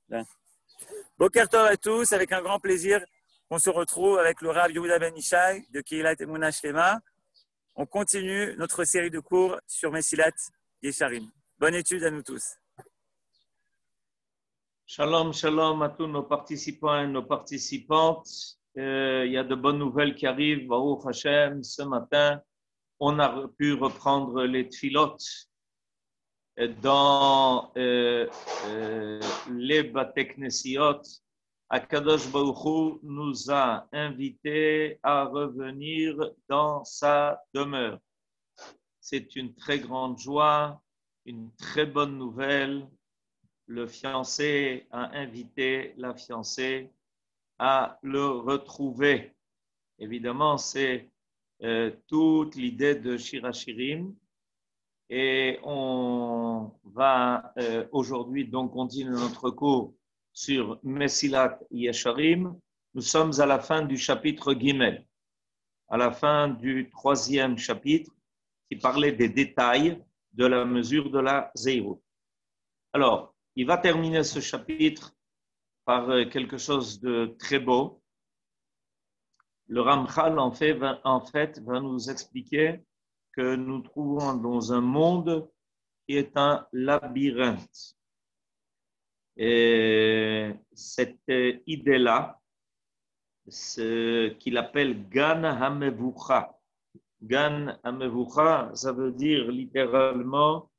Bien. Boker Tov à tous, avec un grand plaisir qu'on se retrouve avec le Rav Yehuda Ben Ishai de Keilat Emunah Shlema. On continue notre série de cours sur Mesilat Yesharim. Bonne étude à nous tous. Shalom, shalom à tous nos participants et nos participantes. Il y a de bonnes nouvelles qui arrivent. Baruch Hashem, ce matin, on a pu reprendre les tfilot dans les Bate Knesiot. Akadosh Baruch Hu nous a invités à revenir dans sa demeure. C'est une très grande joie, une très bonne nouvelle. Le fiancé a invité la fiancée à le retrouver. Évidemment, c'est toute l'idée de Shirachirim. Et on va aujourd'hui donc continuer notre cours sur Mesilat Yesharim. Nous sommes à la fin du chapitre Gimel, à la fin du 3e chapitre qui parlait des détails de la mesure de la Zeirut. Alors, il va terminer ce chapitre par quelque chose de très beau. Le Ramchal, en fait, va nous expliquer que nous trouvons dans un monde qui est un labyrinthe. Et cette idée-là, ce qu'il appelle Gan HaMevucha. Gan HaMevucha, ça veut dire littéralement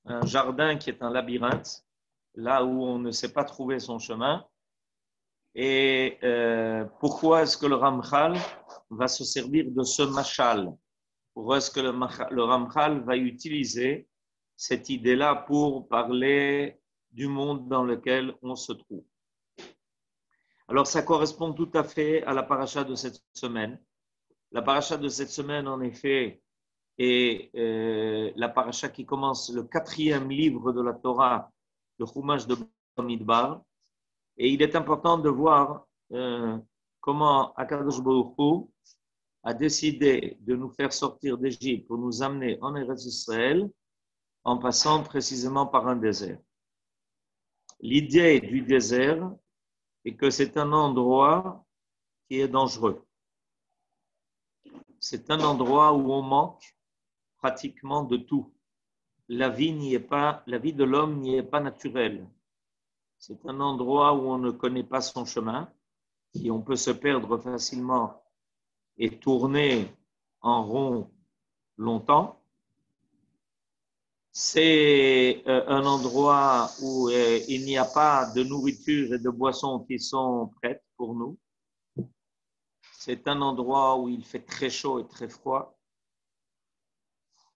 un jardin qui est un labyrinthe, là où on ne sait pas trouver son chemin. Et pourquoi est-ce que le Ramchal va se servir de ce machal? Pourquoi est-ce que le Ramchal va utiliser cette idée-là pour parler du monde dans lequel on se trouve? Alors, ça correspond tout à fait à la paracha de cette semaine. La paracha de cette semaine, en effet, est la paracha qui commence le 4e livre de la Torah, le Chumash de Bamidbar. Et il est important de voir comment Akadosh Baruch Hu a décidé de nous faire sortir d'Égypte pour nous amener en Eretz Israël en passant précisément par un désert. L'idée du désert est que c'est un endroit qui est dangereux. C'est un endroit où on manque pratiquement de tout. La vie de l'homme n'y est pas naturelle. C'est un endroit où on ne connaît pas son chemin, où on peut se perdre facilement et tourner en rond longtemps. C'est un endroit où il n'y a pas de nourriture et de boissons qui sont prêtes pour nous. C'est un endroit où il fait très chaud et très froid.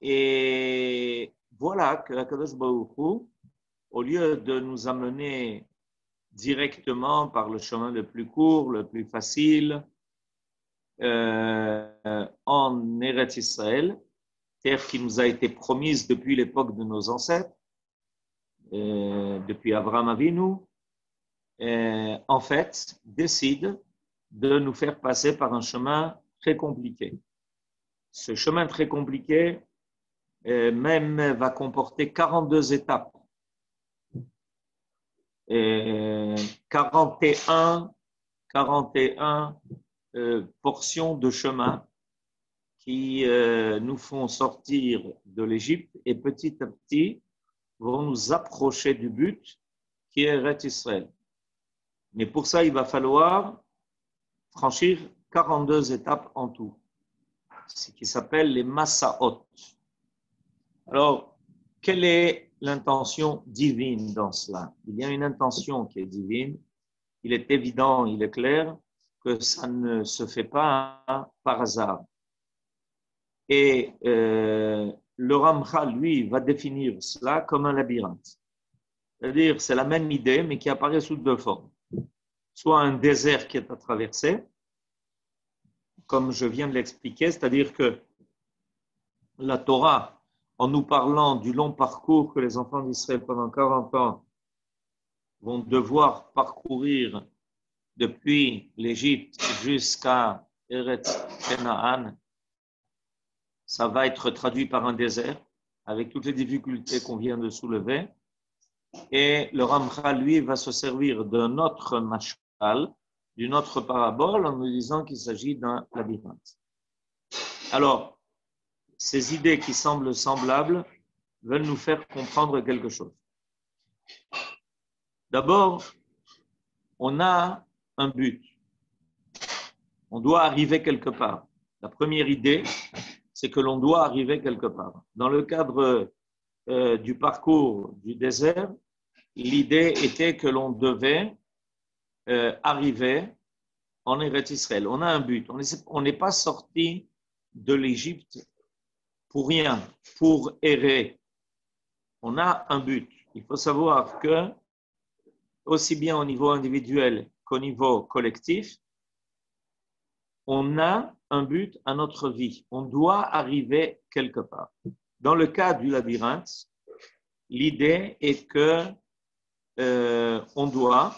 Et voilà que Akadosh Baruch Hu, au lieu de nous amener directement par le chemin le plus court, le plus facile, en Eretz Israël, terre qui nous a été promise depuis l'époque de nos ancêtres, depuis Abraham Avinu, en fait, décide de nous faire passer par un chemin très compliqué. Ce chemin très compliqué même va comporter 42 étapes. 41 portions de chemin qui nous font sortir de l'Égypte et petit à petit vont nous approcher du but qui est Eretz Israël. Mais pour ça, il va falloir franchir 42 étapes en tout, ce qui s'appelle les Massaot. Alors, quelle est l'intention divine dans cela? Il y a une intention qui est divine. Il est évident, il est clair que ça ne se fait pas par hasard. Et le Ramchal, lui, va définir cela comme un labyrinthe. C'est-à-dire, c'est la même idée, mais qui apparaît sous deux formes. Soit un désert qui est à traverser, comme je viens de l'expliquer, c'est-à-dire que la Torah, en nous parlant du long parcours que les enfants d'Israël pendant 40 ans vont devoir parcourir depuis l'Égypte jusqu'à Eretz Canaan, ça va être traduit par un désert avec toutes les difficultés qu'on vient de soulever. Et le Ramchal, lui, va se servir d'un autre mashal, d'une autre parabole, en nous disant qu'il s'agit d'un labyrinthe. Alors, ces idées qui semblent semblables veulent nous faire comprendre quelque chose. D'abord, on a un but. On doit arriver quelque part. La première idée, c'est que l'on doit arriver quelque part. Dans le cadre du parcours du désert, l'idée était que l'on devait arriver en Eretz Israël. On a un but. On n'est pas sorti de l'Égypte pour rien, pour errer. On a un but. Il faut savoir que, aussi bien au niveau individuel qu'au niveau collectif, on a un but à notre vie. On doit arriver quelque part. Dans le cas du labyrinthe, l'idée est que on doit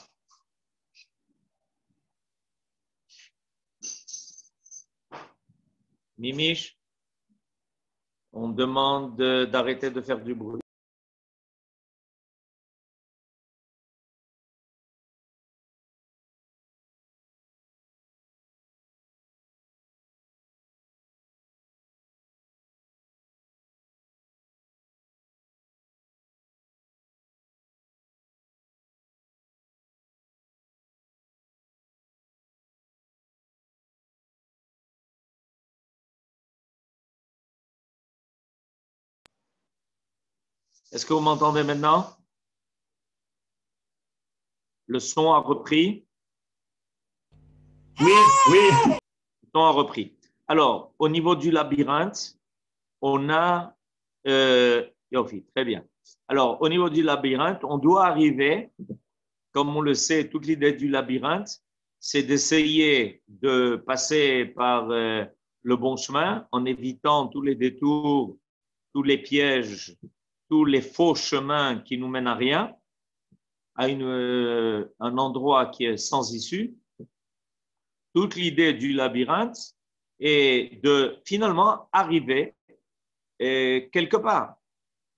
Mimiche, on demande d'arrêter de faire du bruit. Est-ce que vous m'entendez maintenant? Le son a repris? Oui, oui. Le son a repris. Alors, au niveau du labyrinthe, on a... très bien. Alors, au niveau du labyrinthe, on doit arriver, comme on le sait, toute l'idée du labyrinthe, c'est d'essayer de passer par le bon chemin en évitant tous les détours, tous les pièges, tous les faux chemins qui nous mènent à rien, à un endroit qui est sans issue. Toute l'idée du labyrinthe est de finalement arriver quelque part.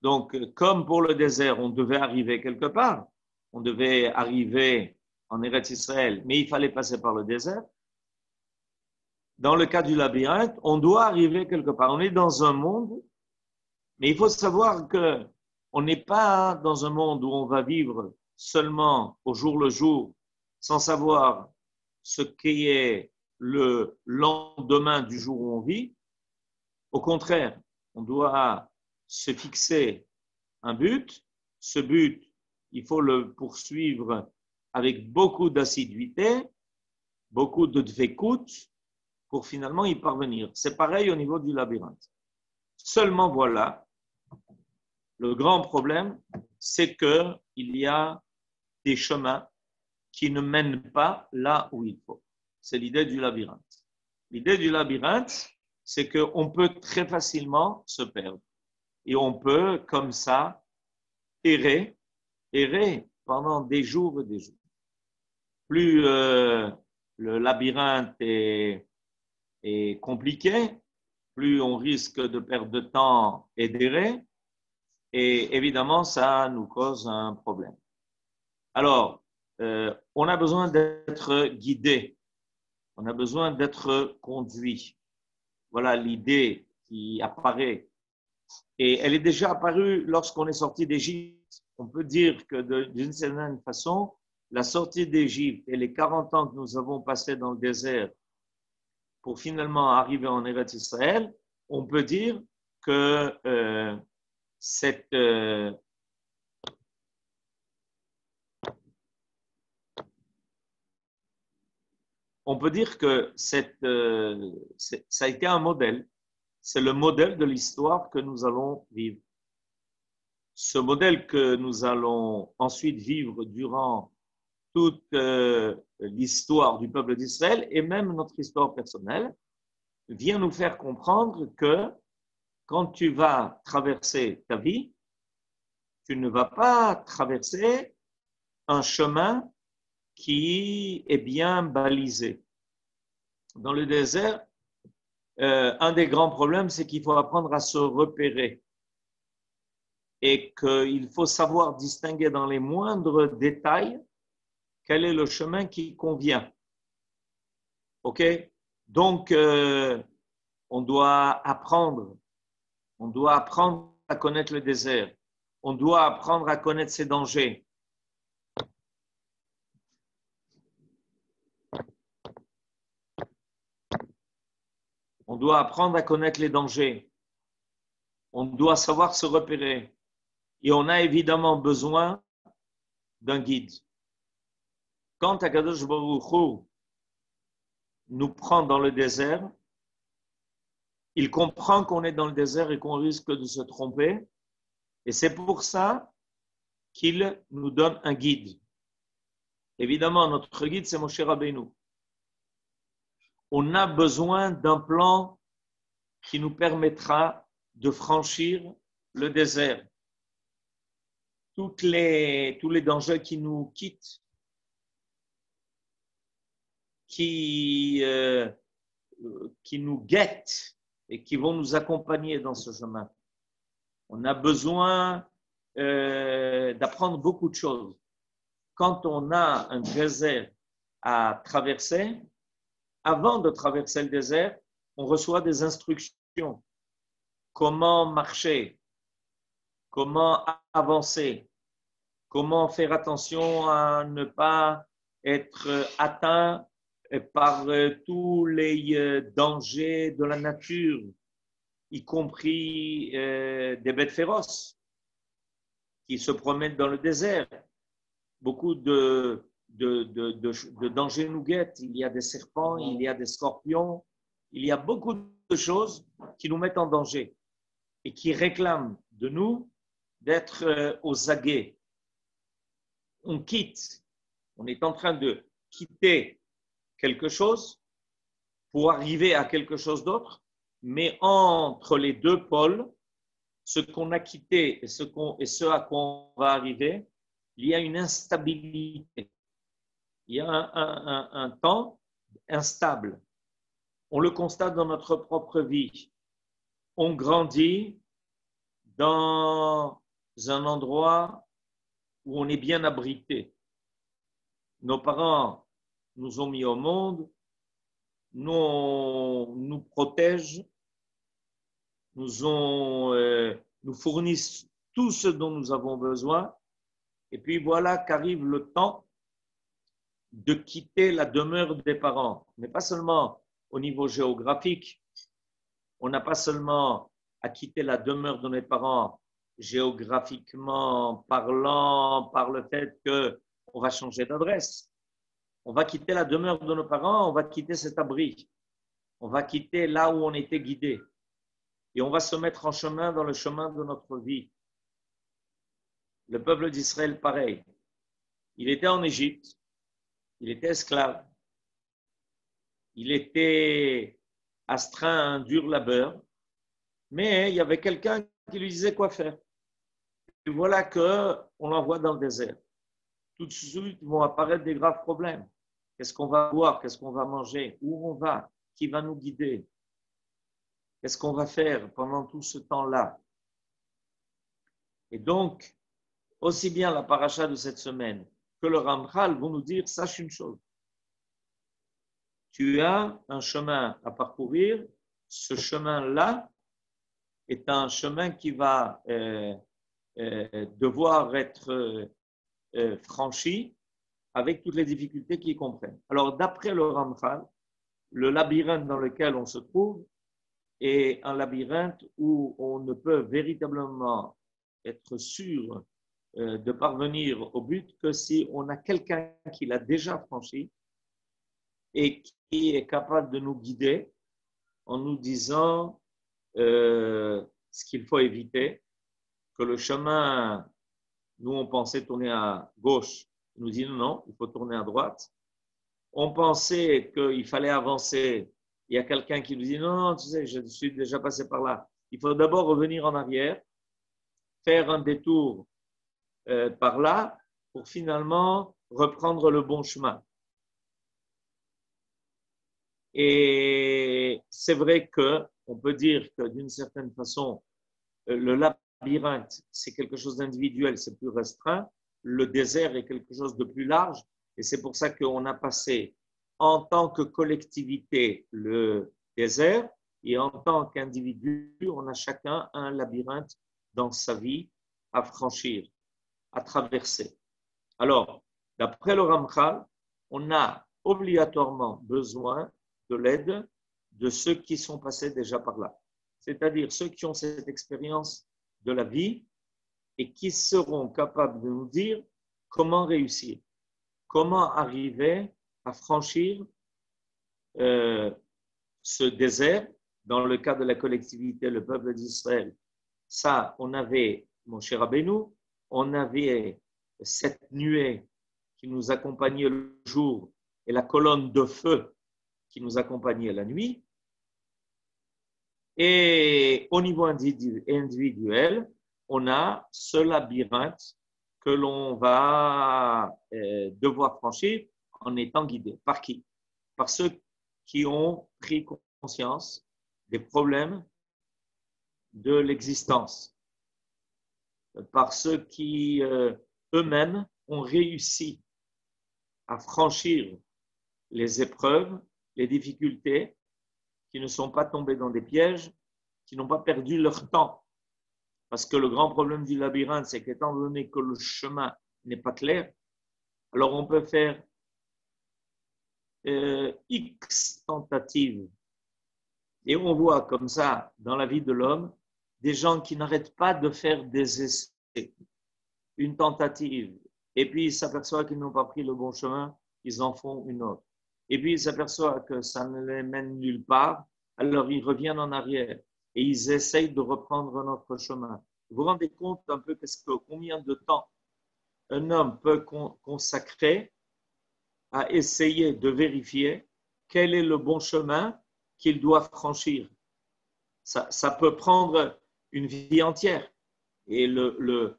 Donc, comme pour le désert, on devait arriver quelque part, on devait arriver en Eretz Israël, mais il fallait passer par le désert. Dans le cas du labyrinthe, on doit arriver quelque part. On est dans un monde, mais il faut savoir que on n'est pas dans un monde où on va vivre seulement au jour le jour, sans savoir ce qui est le lendemain du jour où on vit. Au contraire, on doit se fixer un but. Ce but, il faut le poursuivre avec beaucoup d'assiduité, beaucoup de dvekout pour finalement y parvenir. C'est pareil au niveau du labyrinthe. Seulement voilà, le grand problème, c'est qu'il y a des chemins qui ne mènent pas là où il faut. C'est l'idée du labyrinthe. L'idée du labyrinthe, c'est qu'on peut très facilement se perdre. Et on peut, comme ça, errer pendant des jours et des jours. Plus le labyrinthe est compliqué, plus on risque de perdre de temps et d'errer. Et évidemment, ça nous cause un problème. Alors, on a besoin d'être guidé. On a besoin d'être conduit. Voilà l'idée qui apparaît. Et elle est déjà apparue lorsqu'on est sorti d'Égypte. On peut dire que d'une certaine façon, la sortie d'Égypte et les 40 ans que nous avons passés dans le désert pour finalement arriver en Eretz Israël, on peut dire que on peut dire que ça a été un modèle. C'est le modèle de l'histoire que nous allons vivre. Ce modèle que nous allons ensuite vivre durant toute l'histoire du peuple d'Israël et même notre histoire personnelle vient nous faire comprendre que quand tu vas traverser ta vie, tu ne vas pas traverser un chemin qui est bien balisé. Dans le désert, un des grands problèmes, c'est qu'il faut apprendre à se repérer. et qu'il faut savoir distinguer dans les moindres détails quel est le chemin qui convient. OK? Donc, on doit apprendre à connaître le désert. On doit apprendre à connaître ses dangers. On doit apprendre à connaître les dangers. On doit savoir se repérer. Et on a évidemment besoin d'un guide. Quand Akadosh Baruch Hu nous prend dans le désert, il comprend qu'on est dans le désert et qu'on risque de se tromper. Et c'est pour ça qu'il nous donne un guide. Évidemment, notre guide, c'est Moshe Rabbeinu. On a besoin d'un plan qui nous permettra de franchir le désert. Tous les dangers qui nous quittent, qui nous guettent et qui vont nous accompagner dans ce chemin. On a besoin d'apprendre beaucoup de choses. Quand on a un désert à traverser, avant de traverser le désert, on reçoit des instructions. Comment marcher, comment avancer, comment faire attention à ne pas être atteint par tous les dangers de la nature, y compris des bêtes féroces qui se promènent dans le désert. Beaucoup de dangers nous guettent. Il y a des serpents, il y a des scorpions, il y a beaucoup de choses qui nous mettent en danger et qui réclament de nous d'être aux aguets. On est en train de quitter quelque chose pour arriver à quelque chose d'autre, mais entre les deux pôles, ce qu'on a quitté et ce à quoi on va arriver, il y a une instabilité. Il y a un temps instable. On le constate dans notre propre vie. On grandit dans un endroit où on est bien abrité. Nos parents nous ont mis au monde, nous protègent, nous fournissent tout ce dont nous avons besoin. Et puis voilà qu'arrive le temps de quitter la demeure des parents. Mais pas seulement au niveau géographique. On n'a pas seulement à quitter la demeure de mes parents géographiquement parlant par le fait qu'on va changer d'adresse. On va quitter la demeure de nos parents, on va quitter cet abri. On va quitter là où on était guidé. Et on va se mettre en chemin dans le chemin de notre vie. Le peuple d'Israël, pareil. Il était en Égypte, il était esclave, il était astreint à un dur labeur, mais il y avait quelqu'un qui lui disait quoi faire. Et voilà qu'on l'envoie dans le désert. Tout de suite vont apparaître des graves problèmes. Qu'est-ce qu'on va boire? Qu'est-ce qu'on va manger? Où on va? Qui va nous guider? Qu'est-ce qu'on va faire pendant tout ce temps-là? Et donc, aussi bien la paracha de cette semaine que le Ramchal vont nous dire, sache une chose. Tu as un chemin à parcourir. Ce chemin-là est un chemin qui va devoir être franchi avec toutes les difficultés qui comprennent. Alors, d'après le Ramchal, le labyrinthe dans lequel on se trouve est un labyrinthe où on ne peut véritablement être sûr de parvenir au but que si on a quelqu'un qui l'a déjà franchi et qui est capable de nous guider en nous disant ce qu'il faut éviter, que le chemin, nous on pensait tourner à gauche, il nous dit non, il faut tourner à droite. On pensait qu'il fallait avancer, il y a quelqu'un qui nous dit non, tu sais, je suis déjà passé par là. Il faut d'abord revenir en arrière, faire un détour par là pour finalement reprendre le bon chemin. Et c'est vrai qu'on peut dire que d'une certaine façon, le labyrinthe, c'est quelque chose d'individuel, c'est plus restreint. Le désert est quelque chose de plus large. Et c'est pour ça qu'on a passé en tant que collectivité le désert et en tant qu'individu, on a chacun un labyrinthe dans sa vie à franchir, à traverser. Alors, d'après le Ramchal, on a obligatoirement besoin de l'aide de ceux qui sont passés déjà par là. C'est-à-dire ceux qui ont cette expérience de la vie et qui seront capables de nous dire comment réussir, comment arriver à franchir ce désert. Dans le cas de la collectivité, le peuple d'Israël, ça, on avait Moshe Rabbeinu, on avait cette nuée qui nous accompagnait le jour et la colonne de feu qui nous accompagnait la nuit. Et au niveau individuel, on a ce labyrinthe que l'on va devoir franchir en étant guidé. Par qui? Par ceux qui ont pris conscience des problèmes de l'existence. Par ceux qui eux-mêmes ont réussi à franchir les épreuves, les difficultés, qui ne sont pas tombés dans des pièges, qui n'ont pas perdu leur temps. Parce que le grand problème du labyrinthe, c'est qu'étant donné que le chemin n'est pas clair, alors on peut faire X tentatives. Et on voit comme ça, dans la vie de l'homme, des gens qui n'arrêtent pas de faire des essais, une tentative, et puis ils s'aperçoivent qu'ils n'ont pas pris le bon chemin, ils en font une autre. Et puis ils s'aperçoivent que ça ne les mène nulle part, alors ils reviennent en arrière et ils essayent de reprendre notre chemin. Vous vous rendez compte un peu combien de temps un homme peut consacrer à essayer de vérifier quel est le bon chemin qu'il doit franchir. Ça peut prendre une vie entière. Et la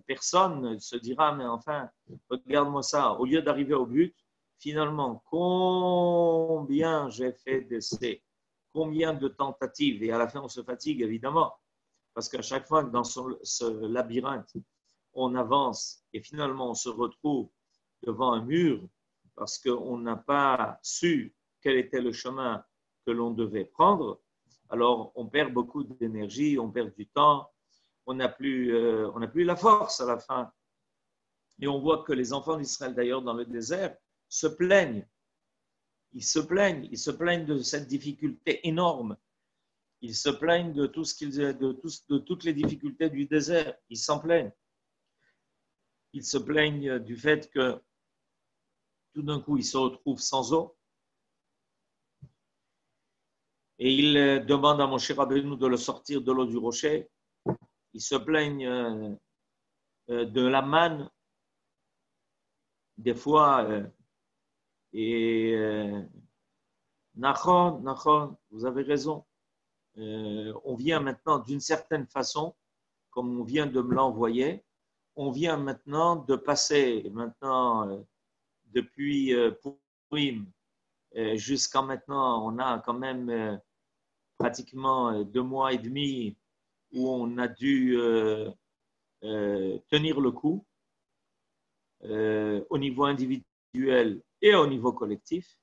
personne se dira, mais enfin, regarde-moi ça, au lieu d'arriver au but, finalement, combien j'ai fait d'essais, combien de tentatives, et à la fin, on se fatigue, évidemment, parce qu'à chaque fois que dans ce labyrinthe, on avance et finalement, on se retrouve devant un mur parce qu'on n'a pas su quel était le chemin que l'on devait prendre, alors on perd beaucoup d'énergie, on perd du temps, on n'a plus la force à la fin. Et on voit que les enfants d'Israël, d'ailleurs, dans le désert, se plaignent. Ils se plaignent de cette difficulté énorme. Ils se plaignent de toutes les difficultés du désert. Ils s'en plaignent. Ils se plaignent du fait que tout d'un coup, ils se retrouvent sans eau. Et ils demandent à Moshe Rabbeinu de le sortir de l'eau du rocher. Ils se plaignent de la manne, des fois. Nachon, vous avez raison. On vient maintenant d'une certaine façon, comme on vient de me l'envoyer, on vient maintenant de passer depuis Purim jusqu'à maintenant, on a quand même pratiquement 2 mois et demi où on a dû tenir le coup au niveau individuel et au niveau collectif.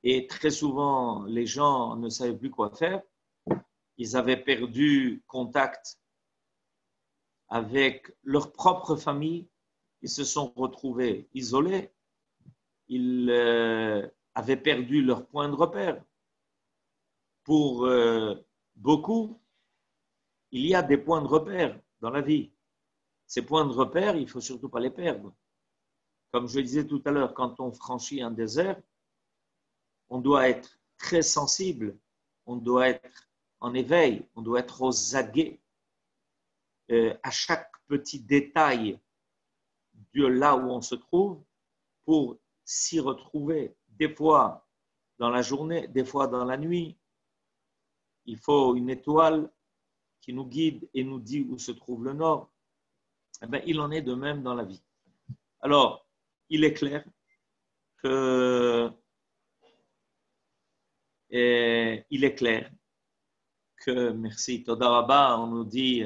Et très souvent, les gens ne savaient plus quoi faire. Ils avaient perdu contact avec leur propre famille. Ils se sont retrouvés isolés. Ils avaient perdu leur point de repère. Pour beaucoup, il y a des points de repère dans la vie. Ces points de repère, il ne faut surtout pas les perdre. Comme je le disais tout à l'heure, quand on franchit un désert, on doit être très sensible, on doit être en éveil, on doit être aux aguets à chaque petit détail de là où on se trouve pour s'y retrouver. Des fois dans la journée, des fois dans la nuit. Il faut une étoile qui nous guide et nous dit où se trouve le nord. Eh bien, il en est de même dans la vie. Alors, il est clair que, merci, Toda Rabba, on nous dit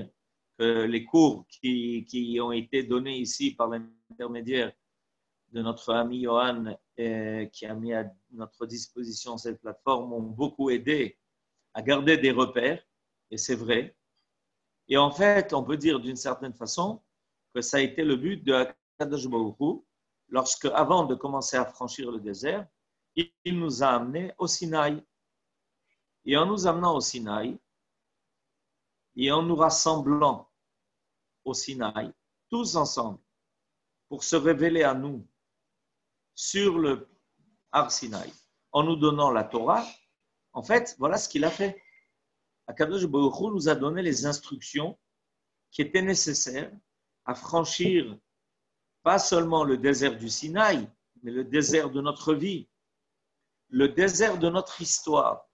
que les cours qui ont été donnés ici par l'intermédiaire de notre ami Johan, qui a mis à notre disposition cette plateforme, ont beaucoup aidé à garder des repères, et c'est vrai. Et en fait, on peut dire d'une certaine façon que ça a été le but de Akadosh Baruch Hu, lorsque, avant de commencer à franchir le désert, il nous a amenés au Sinaï. Et en nous amenant au Sinaï, et en nous rassemblant au Sinaï, tous ensemble, pour se révéler à nous sur le Har Sinaï, en nous donnant la Torah, en fait, voilà ce qu'il a fait. Akadosh Baruch Hu nous a donné les instructions qui étaient nécessaires à franchir pas seulement le désert du Sinaï, mais le désert de notre vie, le désert de notre histoire.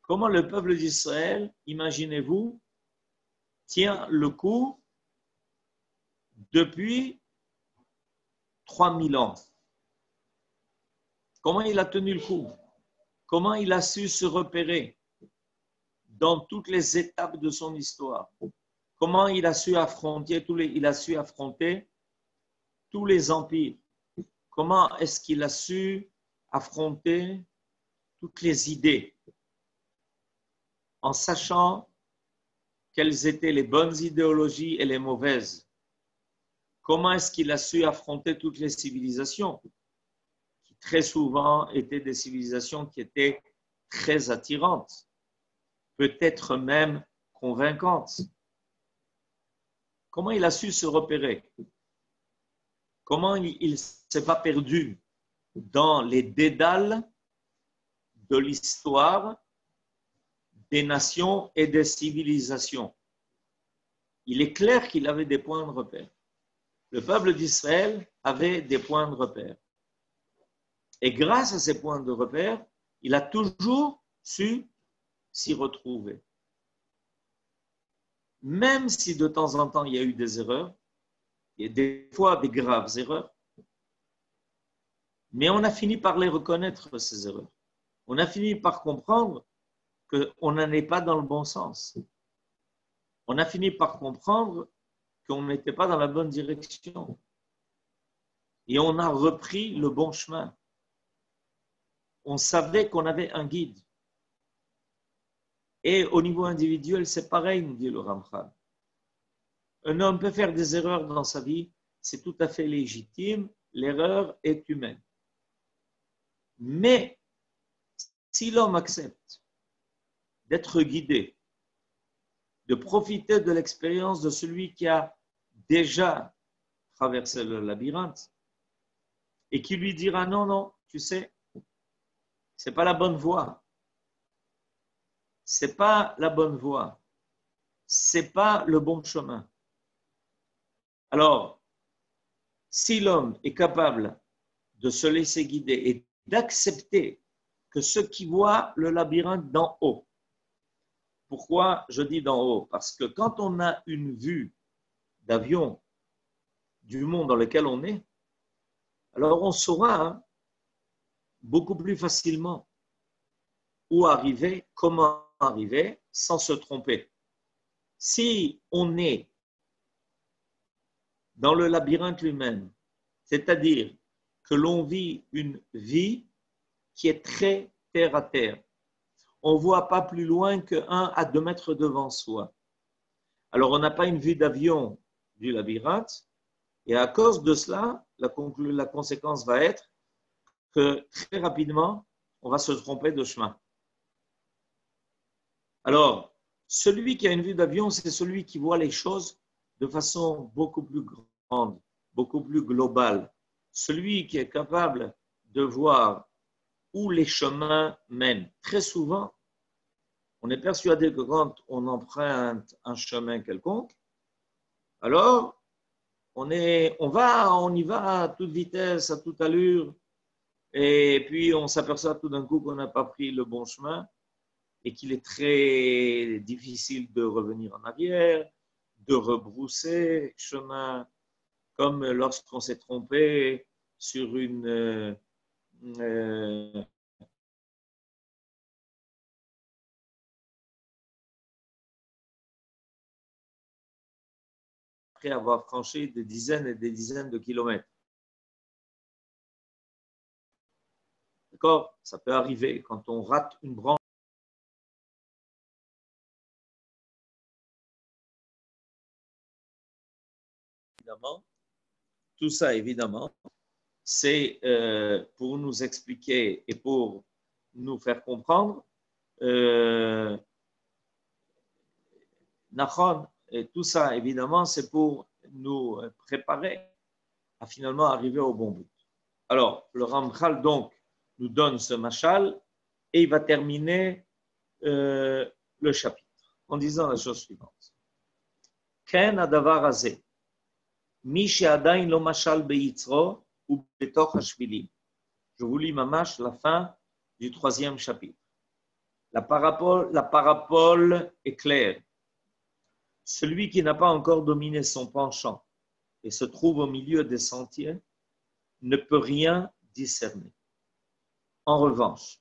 Comment le peuple d'Israël, imaginez-vous, tient le coup depuis 3000 ans. Comment il a tenu le coup? Comment il a su se repérer dans toutes les étapes de son histoire? Comment il a su affronter tous les empires? Comment est-ce qu'il a su affronter toutes les idées en sachant quelles étaient les bonnes idéologies et les mauvaises? Comment est-ce qu'il a su affronter toutes les civilisations qui très souvent étaient des civilisations qui étaient très attirantes, peut-être même convaincantes? Comment il a su se repérer? Comment il ne s'est pas perdu dans les dédales de l'histoire des nations et des civilisations? Il est clair qu'il avait des points de repère. Le peuple d'Israël avait des points de repère. Et grâce à ces points de repère, il a toujours su s'y retrouver. Même si de temps en temps il y a eu des erreurs, et des fois des graves erreurs, mais on a fini par les reconnaître, ces erreurs. On a fini par comprendre qu'on n'en est pas dans le bon sens. On a fini par comprendre qu'on n'était pas dans la bonne direction. Et on a repris le bon chemin. On savait qu'on avait un guide. Et au niveau individuel, c'est pareil, nous dit le Ramchal. Un homme peut faire des erreurs dans sa vie, c'est tout à fait légitime, l'erreur est humaine. Mais si l'homme accepte d'être guidé, de profiter de l'expérience de celui qui a déjà traversé le labyrinthe et qui lui dira non, non, tu sais, c'est pas la bonne voie. C'est pas la bonne voie. C'est pas le bon chemin. Alors, si l'homme est capable de se laisser guider et d'accepter que ceux qui voient le labyrinthe d'en haut, pourquoi je dis d'en haut? Parce que quand on a une vue d'avion du monde dans lequel on est, alors on saura beaucoup plus facilement où arriver, comment arriver, sans se tromper. Si on est dans le labyrinthe lui-même, c'est-à-dire que l'on vit une vie qui est très terre à terre, on ne voit pas plus loin que 1 à 2 mètres devant soi. Alors on n'a pas une vue d'avion du labyrinthe, et à cause de cela, la conséquence va être que très rapidement, on va se tromper de chemin. Alors, celui qui a une vue d'avion, c'est celui qui voit les choses de façon beaucoup plus grande, beaucoup plus globale. Celui qui est capable de voir où les chemins mènent. Très souvent, on est persuadé que quand on emprunte un chemin quelconque, alors on y va à toute vitesse, à toute allure, et puis on s'aperçoit tout d'un coup qu'on n'a pas pris le bon chemin et qu'il est très difficile de revenir en arrière, de rebrousser chemin, comme lorsqu'on s'est trompé sur une après avoir franchi des dizaines et des dizaines de kilomètres. D'accord? Ça peut arriver quand on rate une branche. Évidemment, tout ça, évidemment, c'est pour nous expliquer et pour nous faire comprendre. Nachon, et tout ça, évidemment, c'est pour nous préparer à finalement arriver au bon but. Alors, le Ramchal, donc, nous donne ce machal et il va terminer le chapitre en disant la chose suivante. Ken adavar hazeh, mi she'adayin lo mashal beyitzro ou betoch hashvilim. Je vous lis mamash la fin du 3e chapitre. La parabole est claire. Celui qui n'a pas encore dominé son penchant et se trouve au milieu des sentiers ne peut rien discerner. En revanche,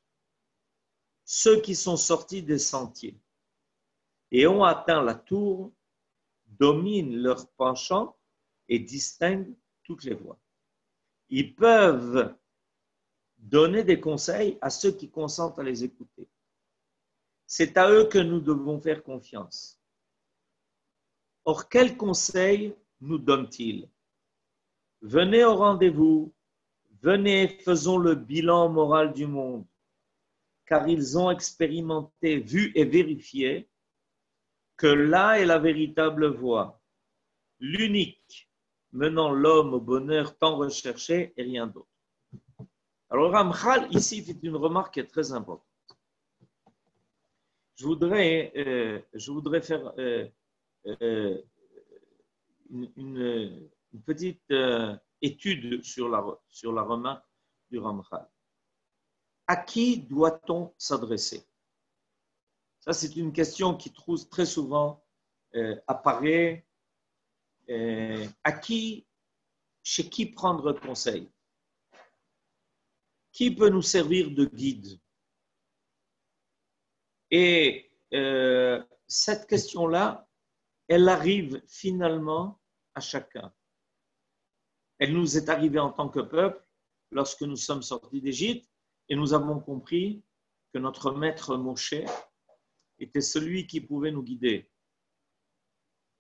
ceux qui sont sortis des sentiers et ont atteint la tour dominent leur penchant et distinguent toutes les voies. Ils peuvent donner des conseils à ceux qui consentent à les écouter. C'est à eux que nous devons faire confiance. Or, quels conseils nous donnent-ils? Venez au rendez-vous, venez, faisons le bilan moral du monde, car ils ont expérimenté, vu et vérifié que là est la véritable voie, l'unique, menant l'homme au bonheur tant recherché et rien d'autre. Alors, Ramchal, ici, fait une remarque qui est très importante. Je voudrais faire une petite étude sur la remarque du Ramchal. À qui doit-on s'adresser? Ça, c'est une question qui très souvent apparaît. Chez qui prendre conseil? Qui peut nous servir de guide? Et cette question-là, elle arrive finalement à chacun. Elle nous est arrivée en tant que peuple lorsque nous sommes sortis d'Égypte et nous avons compris que notre maître Moshe était celui qui pouvait nous guider.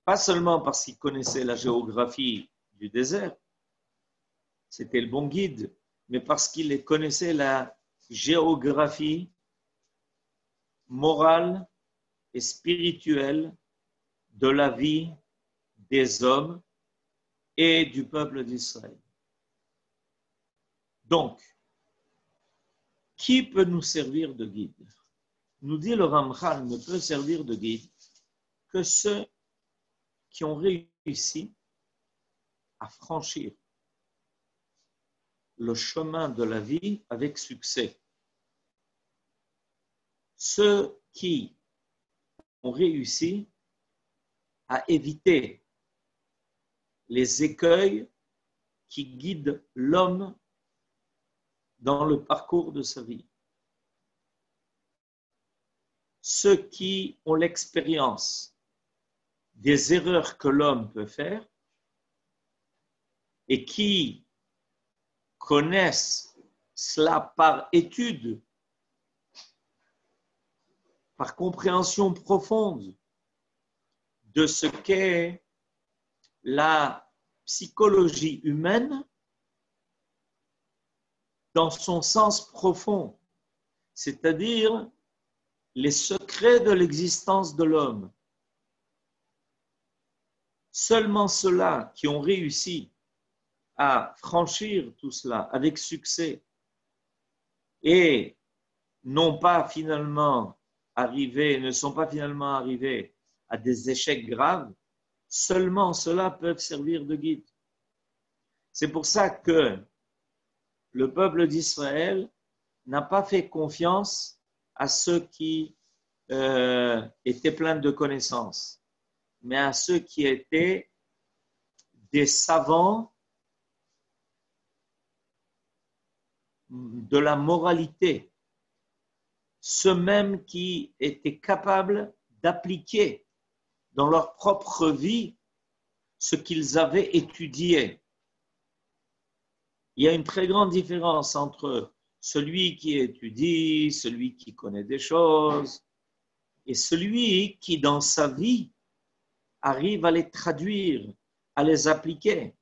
Pas seulement parce qu'il connaissait la géographie du désert, c'était le bon guide, mais parce qu'il connaissait la géographie morale et spirituelle de la vie des hommes et du peuple d'Israël. Donc, qui peut nous servir de guide? Nous dit le Ramchal, ne peut servir de guide que ceux qui ont réussi à franchir le chemin de la vie avec succès. Ceux qui ont réussi à éviter les écueils qui guident l'homme dans le parcours de sa vie. Ceux qui ont l'expérience des erreurs que l'homme peut faire et qui connaissent cela par étude, par compréhension profonde de ce qu'est la psychologie humaine dans son sens profond, c'est-à-dire les secrets de l'existence de l'homme. Seulement ceux-là qui ont réussi à franchir tout cela avec succès et ne sont pas finalement arrivés à des échecs graves, seulement ceux-là peuvent servir de guide. C'est pour ça que le peuple d'Israël n'a pas fait confiance à ceux qui étaient pleins de connaissances, mais à ceux qui étaient des savants de la moralité, ceux mêmes qui étaient capables d'appliquer dans leur propre vie ce qu'ils avaient étudié. Il y a une très grande différence entre celui qui étudie, celui qui connaît des choses, et celui qui, dans sa vie, arrive à les traduire, à les appliquer.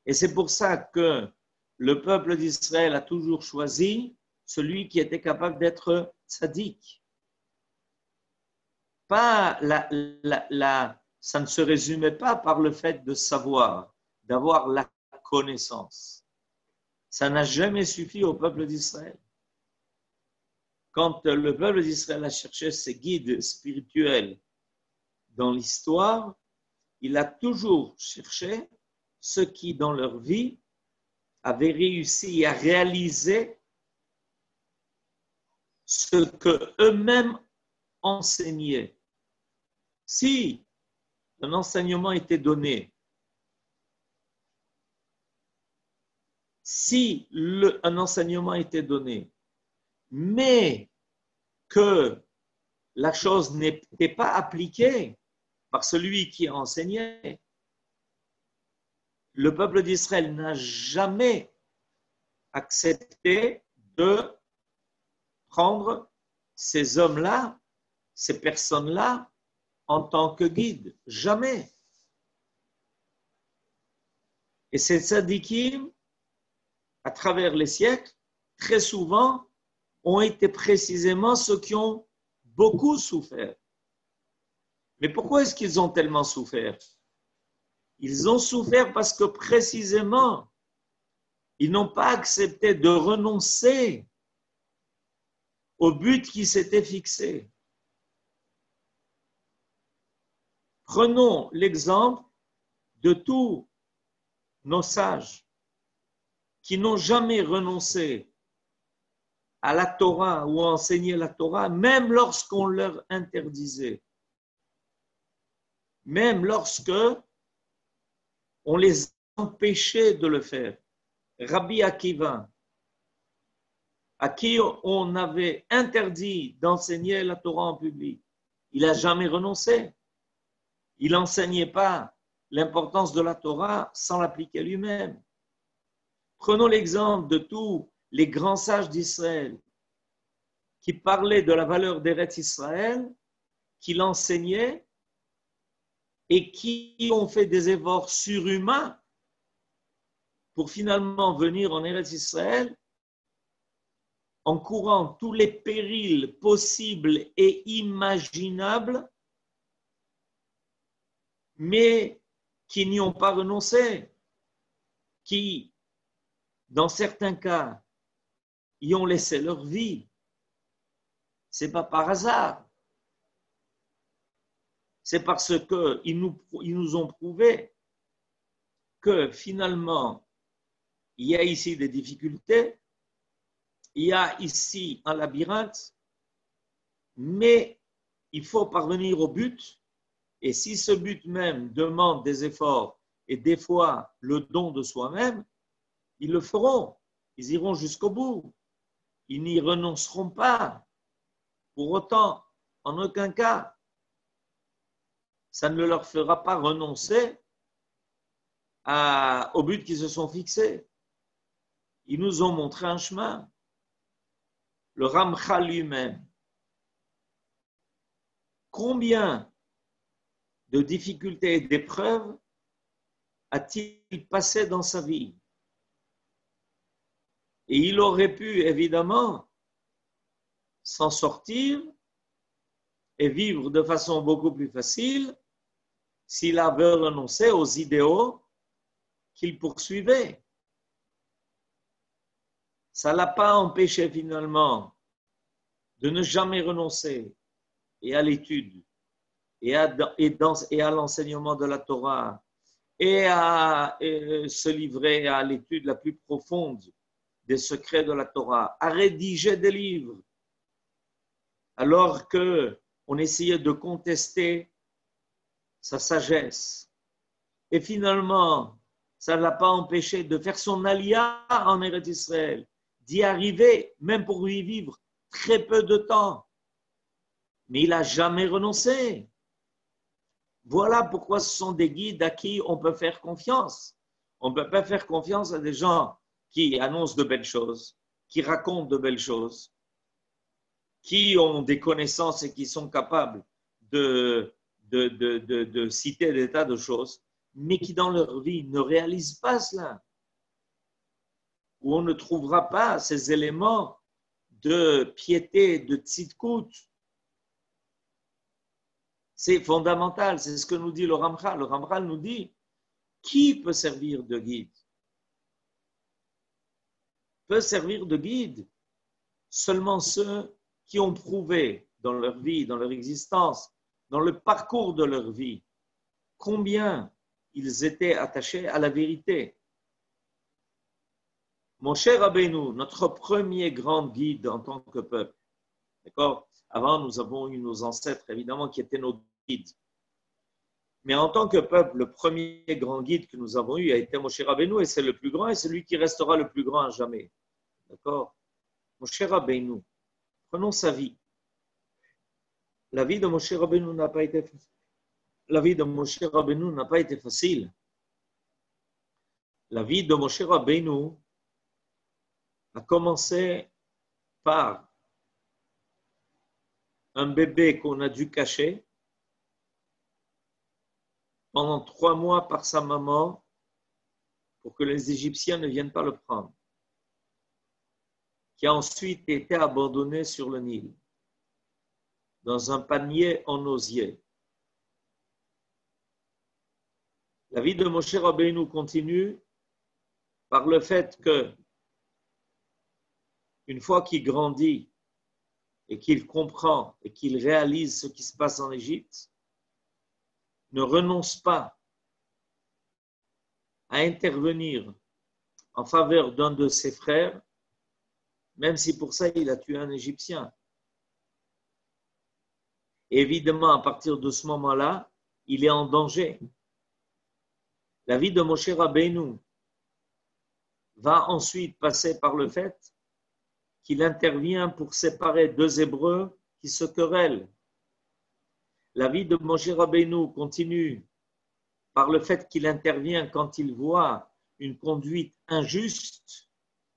Et c'est pour ça que le peuple d'Israël a toujours choisi celui qui était capable d'être tzaddik. Ça ne se résumait pas par le fait de savoir, d'avoir la connaissance. Ça n'a jamais suffi au peuple d'Israël. Quand le peuple d'Israël a cherché ses guides spirituels dans l'histoire, il a toujours cherché ceux qui, dans leur vie, avaient réussi à réaliser ce que eux-mêmes enseignaient. Si un enseignement était donné, un enseignement était donné, mais que la chose n'était pas appliquée par celui qui enseignait, le peuple d'Israël n'a jamais accepté de prendre ces hommes-là, ces personnes-là, en tant que guides. Jamais. Et ces tzadikim, à travers les siècles, très souvent, ont été précisément ceux qui ont beaucoup souffert. Mais pourquoi est-ce qu'ils ont tellement souffert? Ils ont souffert parce que précisément, ils n'ont pas accepté de renoncer au but qui s'était fixé. Prenons l'exemple de tous nos sages qui n'ont jamais renoncé à la Torah ou à enseigner la Torah, même lorsqu'on leur interdisait. Même lorsque on les empêchait de le faire. Rabbi Akiva, à qui on avait interdit d'enseigner la Torah en public, il n'a jamais renoncé. Il n'enseignait pas l'importance de la Torah sans l'appliquer lui-même. Prenons l'exemple de tous les grands sages d'Israël qui parlaient de la valeur d'Eretz Israël, qui l'enseignaient et qui ont fait des efforts surhumains pour finalement venir en Eretz Israël en courant tous les périls possibles et imaginables, mais qui n'y ont pas renoncé, qui, dans certains cas, y ont laissé leur vie. Ce n'est pas par hasard. C'est parce qu'ils nous ont prouvé que finalement, il y a ici des difficultés, il y a ici un labyrinthe, mais il faut parvenir au but. Et si ce but même demande des efforts et des fois le don de soi-même, ils le feront. Ils iront jusqu'au bout. Ils n'y renonceront pas. Pour autant, en aucun cas, ça ne leur fera pas renoncer au but qu'ils se sont fixés. Ils nous ont montré un chemin. Le Ramchal lui-même. Combien de difficultés et d'épreuves a-t-il passé dans sa vie? Et il aurait pu, évidemment, s'en sortir et vivre de façon beaucoup plus facile s'il avait renoncé aux idéaux qu'il poursuivait. Ça ne l'a pas empêché finalement de ne jamais renoncer et à l'étude et à l'enseignement de la Torah et à se livrer à l'étude la plus profonde des secrets de la Torah, à rédiger des livres, alors qu'on essayait de contester sa sagesse. Et finalement, ça ne l'a pas empêché de faire son alia en Eretz Israël, d'y arriver, même pour y vivre très peu de temps. Mais il n'a jamais renoncé. Voilà pourquoi ce sont des guides à qui on peut faire confiance. On ne peut pas faire confiance à des gens qui annoncent de belles choses, qui racontent de belles choses, qui ont des connaissances et qui sont capables de citer des tas de choses, mais qui dans leur vie ne réalisent pas cela. Où on ne trouvera pas ces éléments de piété, de tzidkout. C'est fondamental, c'est ce que nous dit le Ramchal. Le Ramchal nous dit, qui peut servir de guide? Peut servir de guide seulement ceux qui ont prouvé dans leur vie, dans leur existence, dans le parcours de leur vie, combien ils étaient attachés à la vérité. Mon cher Rabbeinu, notre premier grand guide en tant que peuple, d'accord? Avant, nous avons eu nos ancêtres, évidemment, qui étaient nos guides. Mais en tant que peuple, le premier grand guide que nous avons eu a été Moshe Rabbeinu, et c'est le plus grand, et c'est lui qui restera le plus grand à jamais. D'accord? Moshe Rabbeinu, prenons sa vie. La vie de Moshe Rabbeinu n'a pas été facile. La vie de Moshe Rabbeinu n'a pas été facile. La vie de Moshe Rabbeinu a commencé par un bébé qu'on a dû cacher pendant 3 mois par sa maman pour que les Égyptiens ne viennent pas le prendre, qui a ensuite été abandonné sur le Nil, dans un panier en osier. La vie de Moshe Rabbeinu continue par le fait que, une fois qu'il grandit et qu'il comprend et qu'il réalise ce qui se passe en Égypte, ne renonce pas à intervenir en faveur d'un de ses frères, même si pour ça il a tué un Égyptien. Et évidemment, à partir de ce moment-là, il est en danger. La vie de Moshe Rabbeinu va ensuite passer par le fait qu'il intervient pour séparer 2 Hébreux qui se querellent. La vie de Moshe Rabbeinu continue par le fait qu'il intervient quand il voit une conduite injuste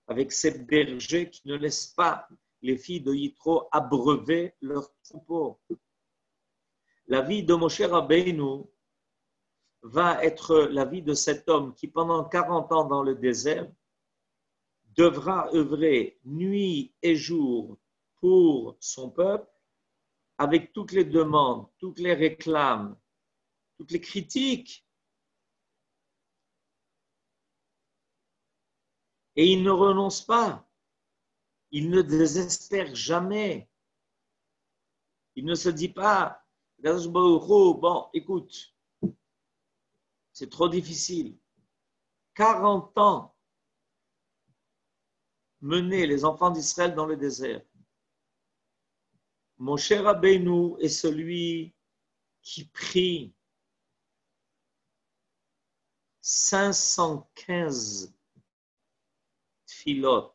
avec ces bergers qui ne laissent pas les filles de Yitro abreuver leurs troupeaux. La vie de Moshe Rabbeinu va être la vie de cet homme qui, pendant 40 ans dans le désert, devra œuvrer nuit et jour pour son peuple avec toutes les demandes, toutes les réclames, toutes les critiques. Et il ne renonce pas, il ne désespère jamais. Il ne se dit pas, bon, écoute, c'est trop difficile. 40 ans mener les enfants d'Israël dans le désert. Moshe Rabbeinu est celui qui prie 515 tfilot,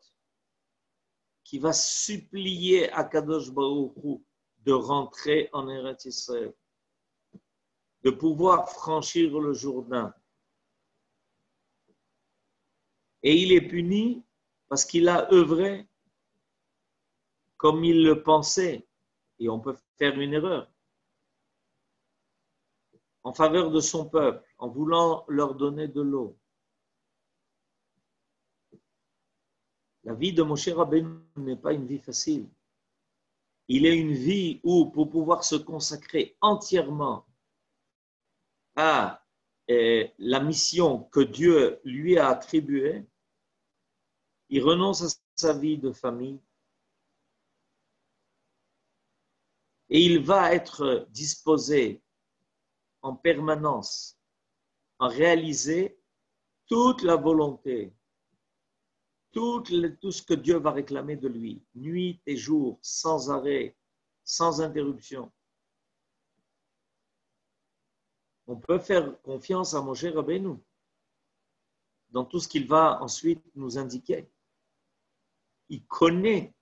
qui va supplier à Kadosh Baruch Hu de rentrer en Eretz Israël, de pouvoir franchir le Jourdain. Et il est puni parce qu'il a œuvré comme il le pensait, et on peut faire une erreur, en faveur de son peuple, en voulant leur donner de l'eau. La vie de Moshe Rabbeinu n'est pas une vie facile. Il est une vie où, pour pouvoir se consacrer entièrement à la mission que Dieu lui a attribuée, il renonce à sa vie de famille et il va être disposé en permanence à réaliser toute la volonté, tout ce que Dieu va réclamer de lui, nuit et jour, sans arrêt, sans interruption. On peut faire confiance à Moshe Rabbeinu dans tout ce qu'il va ensuite nous indiquer. Il connaît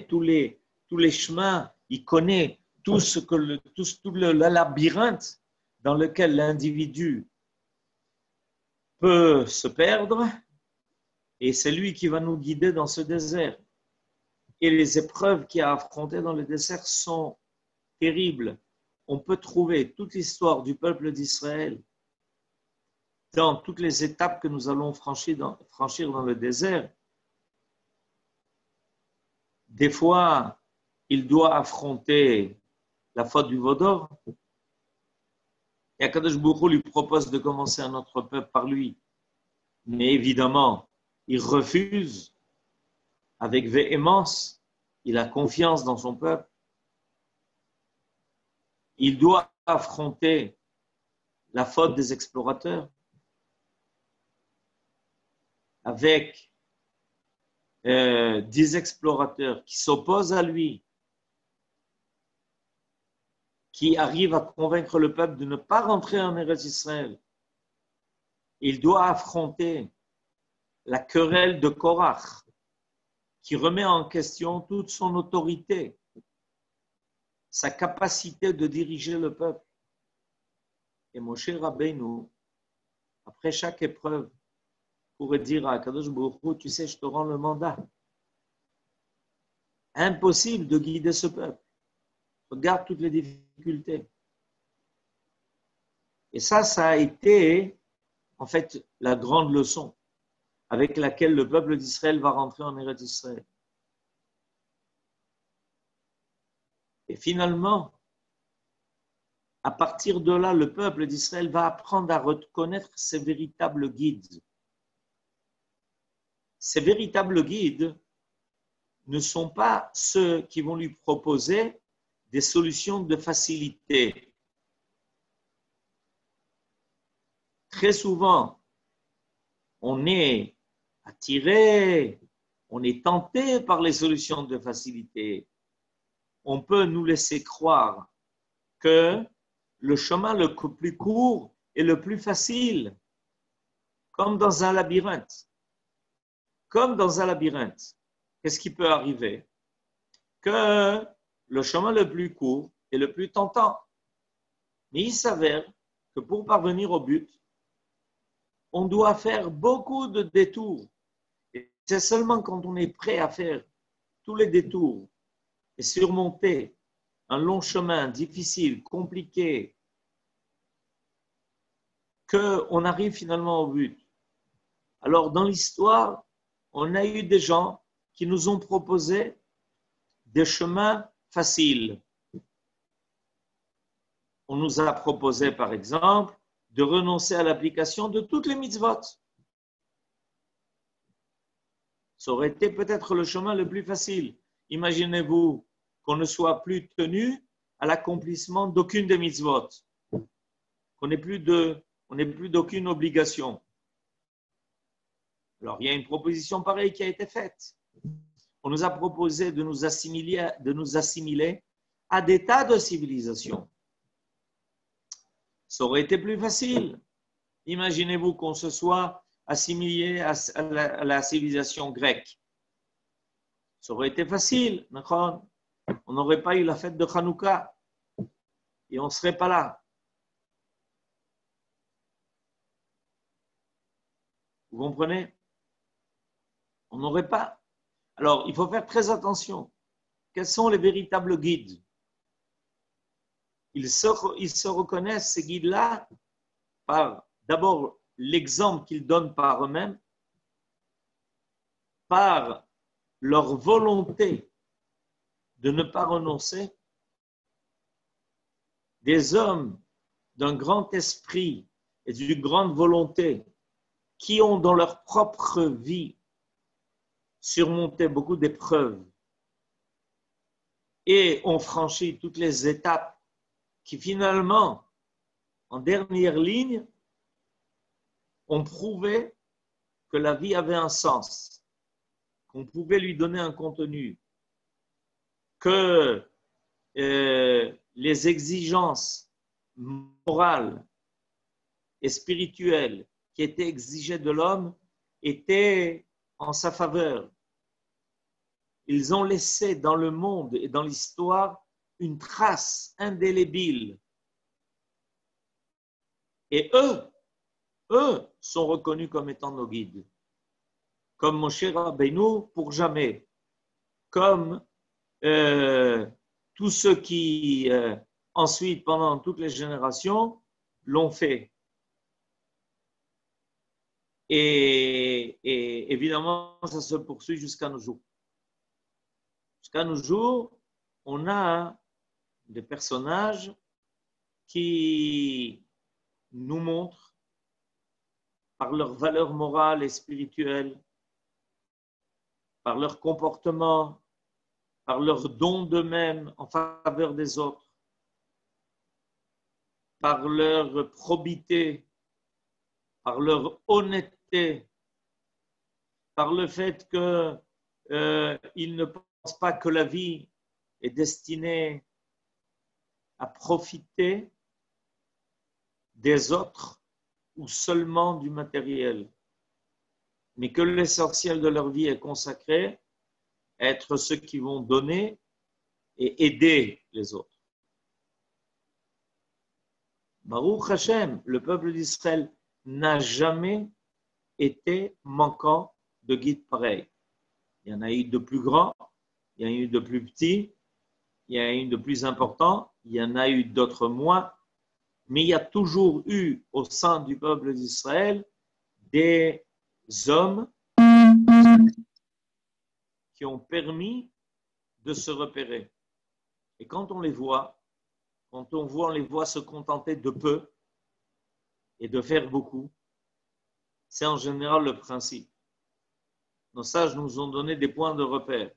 tous les chemins, il connaît tout le labyrinthe dans lequel l'individu peut se perdre, et c'est lui qui va nous guider dans ce désert. Et les épreuves qu'il a affrontées dans le désert sont terribles. On peut trouver toute l'histoire du peuple d'Israël dans toutes les étapes que nous allons franchir dans le désert. Des fois, il doit affronter la faute du Vaudor. Et Akadosh Baruch Hu lui propose de commencer un autre peuple par lui. Mais évidemment, il refuse avec véhémence. Il a confiance dans son peuple. Il doit affronter la faute des explorateurs avec 10 explorateurs qui s'opposent à lui, qui arrivent à convaincre le peuple de ne pas rentrer en Eretz Israël. Il doit affronter la querelle de Korach, qui remet en question toute son autorité, sa capacité de diriger le peuple. Et Moshe Rabbeinu, après chaque épreuve, pourrait dire à Kadosh Baruch Hu, tu sais, je te rends le mandat. Impossible de guider ce peuple. Regarde toutes les difficultés. Et ça a été, en fait, la grande leçon avec laquelle le peuple d'Israël va rentrer en Eretz Israël. Et finalement, à partir de là, le peuple d'Israël va apprendre à reconnaître ses véritables guides. Ces véritables guides ne sont pas ceux qui vont lui proposer des solutions de facilité. Très souvent, on est attiré, on est tenté par les solutions de facilité. On peut nous laisser croire que le chemin le plus court est le plus facile, comme dans un labyrinthe. Comme dans un labyrinthe, qu'est-ce qui peut arriver? Que le chemin le plus court est le plus tentant. Mais il s'avère que pour parvenir au but, on doit faire beaucoup de détours. Et c'est seulement quand on est prêt à faire tous les détours et surmonter un long chemin difficile, compliqué, qu'on arrive finalement au but. Alors, dans l'histoire, on a eu des gens qui nous ont proposé des chemins faciles. On nous a proposé, par exemple, de renoncer à l'application de toutes les mitzvot. Ça aurait été peut-être le chemin le plus facile. Imaginez-vous qu'on ne soit plus tenu à l'accomplissement d'aucune des mitzvot, qu'on n'ait plus d'aucune obligation. Alors, il y a une proposition pareille qui a été faite. On nous a proposé de nous assimiler à des tas de civilisations. Ça aurait été plus facile. Imaginez-vous qu'on se soit assimilé à la civilisation grecque. Ça aurait été facile. On n'aurait pas eu la fête de Hanouka et on ne serait pas là. Vous comprenez? On n'aurait pas. Alors, il faut faire très attention. Quels sont les véritables guides? Ils se reconnaissent, ces guides-là, par d'abord l'exemple qu'ils donnent par eux-mêmes, par leur volonté de ne pas renoncer, des hommes d'un grand esprit et d'une grande volonté qui ont dans leur propre vie surmonté beaucoup d'épreuves et ont franchi toutes les étapes qui finalement, en dernière ligne, ont prouvé que la vie avait un sens, qu'on pouvait lui donner un contenu, que les exigences morales et spirituelles qui étaient exigées de l'homme étaient en sa faveur. Ils ont laissé dans le monde et dans l'histoire une trace indélébile Et eux sont reconnus comme étant nos guides. Comme Moshe Rabbeinu pour jamais. Comme tous ceux qui, ensuite, pendant toutes les générations, l'ont fait. Et évidemment, ça se poursuit jusqu'à nos jours. Jusqu'à nos jours, on a des personnages qui nous montrent, par leur valeur morale et spirituelle, par leur comportement, par leur don d'eux-mêmes en faveur des autres, par leur probité, par leur honnêteté, par le fait qu'ils ne pensent pas que la vie est destinée à profiter des autres ou seulement du matériel, mais que l'essentiel de leur vie est consacré à être ceux qui vont donner et aider les autres. Baruch Hashem, le peuple d'Israël n'a jamais été manquant de guides pareils. Il y en a eu de plus grands, il y en a eu de plus petits, il y en a eu de plus importants, il y en a eu d'autres moins, mais il y a toujours eu au sein du peuple d'Israël des hommes qui ont permis de se repérer. Et quand on les voit, on les voit se contenter de peu et de faire beaucoup, c'est en général le principe. Nos sages nous ont donné des points de repère.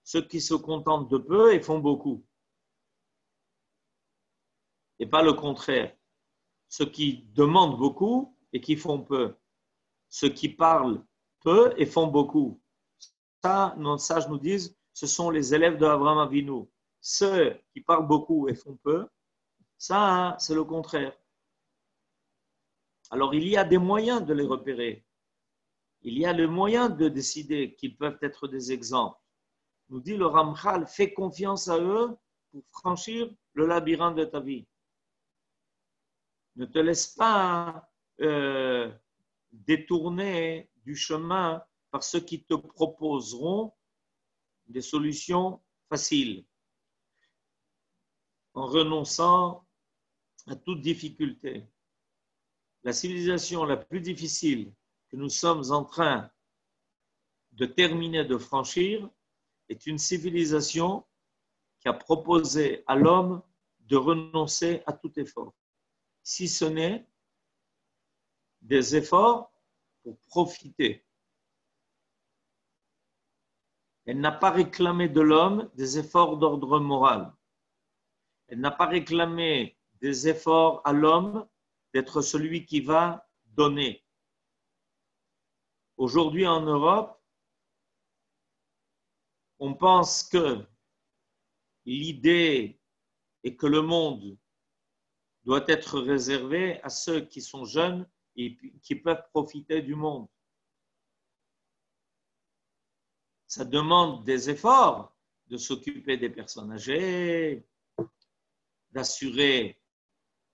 Ceux qui se contentent de peu et font beaucoup. Et pas le contraire. Ceux qui demandent beaucoup et qui font peu. Ceux qui parlent peu et font beaucoup. Ça, nos sages nous disent, ce sont les élèves de Abraham Avinu. Ceux qui parlent beaucoup et font peu, ça, c'est le contraire. Alors, il y a des moyens de les repérer. Il y a le moyen de décider qu'ils peuvent être des exemples. Nous dit le Ramchal, fais confiance à eux pour franchir le labyrinthe de ta vie. Ne te laisse pas détourner du chemin par ceux qui te proposeront des solutions faciles, en renonçant à toute difficulté. La civilisation la plus difficile que nous sommes en train de terminer de franchir est une civilisation qui a proposé à l'homme de renoncer à tout effort, si ce n'est des efforts pour profiter. Elle n'a pas réclamé de l'homme des efforts d'ordre moral. Elle n'a pas réclamé des efforts à l'homme d'être celui qui va donner. Aujourd'hui en Europe, on pense que l'idée est que le monde doit être réservé à ceux qui sont jeunes et qui peuvent profiter du monde. Ça demande des efforts de s'occuper des personnes âgées, d'assurer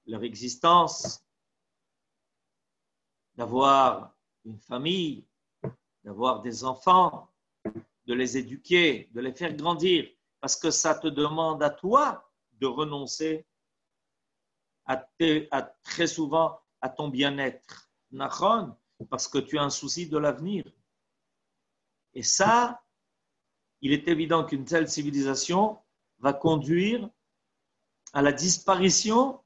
leur existence, d'avoir une famille, d'avoir des enfants, de les éduquer, de les faire grandir, parce que ça te demande à toi de renoncer très souvent à ton bien-être. Nachon, parce que tu as un souci de l'avenir. Et ça, il est évident qu'une telle civilisation va conduire à la disparition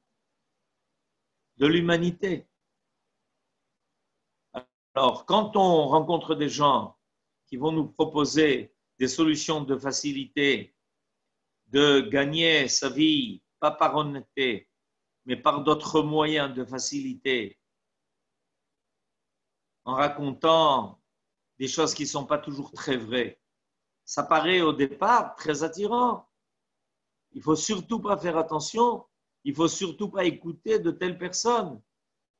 de l'humanité. Alors, quand on rencontre des gens qui vont nous proposer des solutions de facilité, de gagner sa vie, pas par honnêteté, mais par d'autres moyens de facilité, en racontant des choses qui ne sont pas toujours très vraies, ça paraît au départ très attirant. Il ne faut surtout pas faire attention, il ne faut surtout pas écouter de telles personnes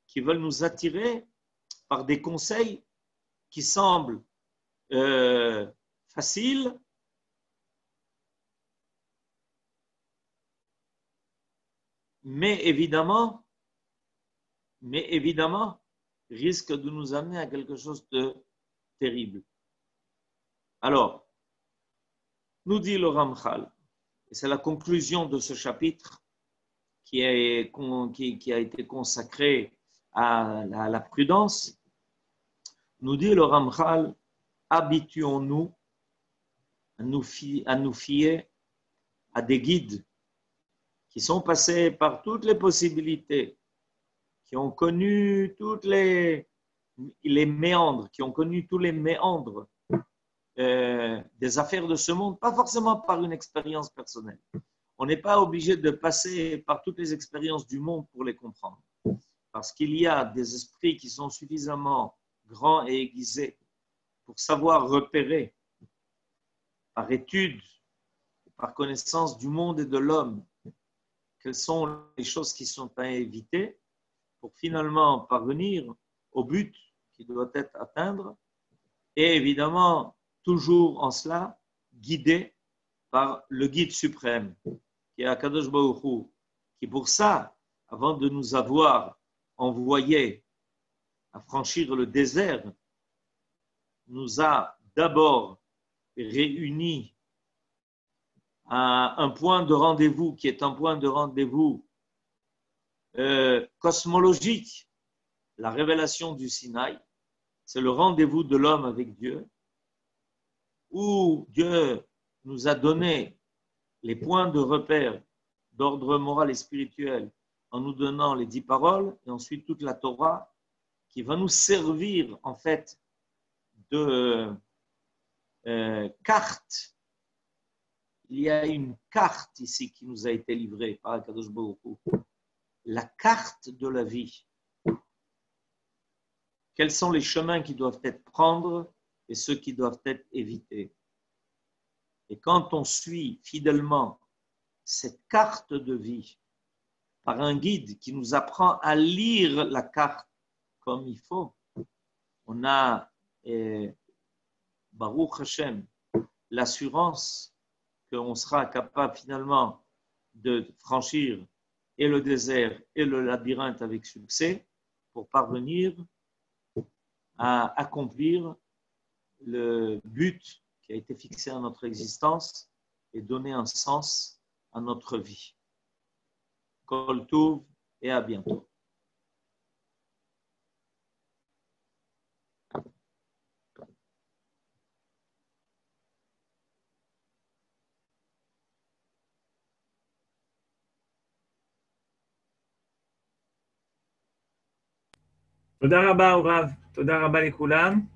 qui veulent nous attirer par des conseils qui semblent faciles, mais évidemment mais évidemment, risque de nous amener à quelque chose de terrible. Alors, nous dit le Ramchal, et c'est la conclusion de ce chapitre qui a été consacré à la prudence, nous dit le Ramchal, habituons-nous à nous fier à des guides qui sont passés par toutes les possibilités, qui ont connu toutes les méandres, qui ont connu tous les méandres des affaires de ce monde, pas forcément par une expérience personnelle. On n'est pas obligé de passer par toutes les expériences du monde pour les comprendre. Parce qu'il y a des esprits qui sont suffisamment grands et aiguisés pour savoir repérer par étude, par connaissance du monde et de l'homme, quelles sont les choses qui sont à éviter pour finalement parvenir au but qui doit être atteindre et évidemment toujours en cela guidé par le guide suprême qui est Akadosh Baruch Hu, qui pour ça, avant de nous avoir envoyés à franchir le désert, nous a d'abord réunis à un point de rendez-vous qui est un point de rendez-vous cosmologique, la révélation du Sinaï, c'est le rendez-vous de l'homme avec Dieu, où Dieu nous a donné les points de repère d'ordre moral et spirituel en nous donnant les 10 paroles et ensuite toute la Torah qui va nous servir en fait de carte. Il y a une carte ici qui nous a été livrée par Akadosh Baruch Hu, la carte de la vie. Quels sont les chemins qui doivent être pris et ceux qui doivent être évités. Et quand on suit fidèlement cette carte de vie par un guide qui nous apprend à lire la carte comme il faut, on a, Baruch Hashem, l'assurance qu'on sera capable finalement de franchir et le désert et le labyrinthe avec succès pour parvenir à accomplir le but qui a été fixé à notre existence et donner un sens à notre vie. Kol Tov et à bientôt. תודה רבה, אורב. תודה רבה לכולם.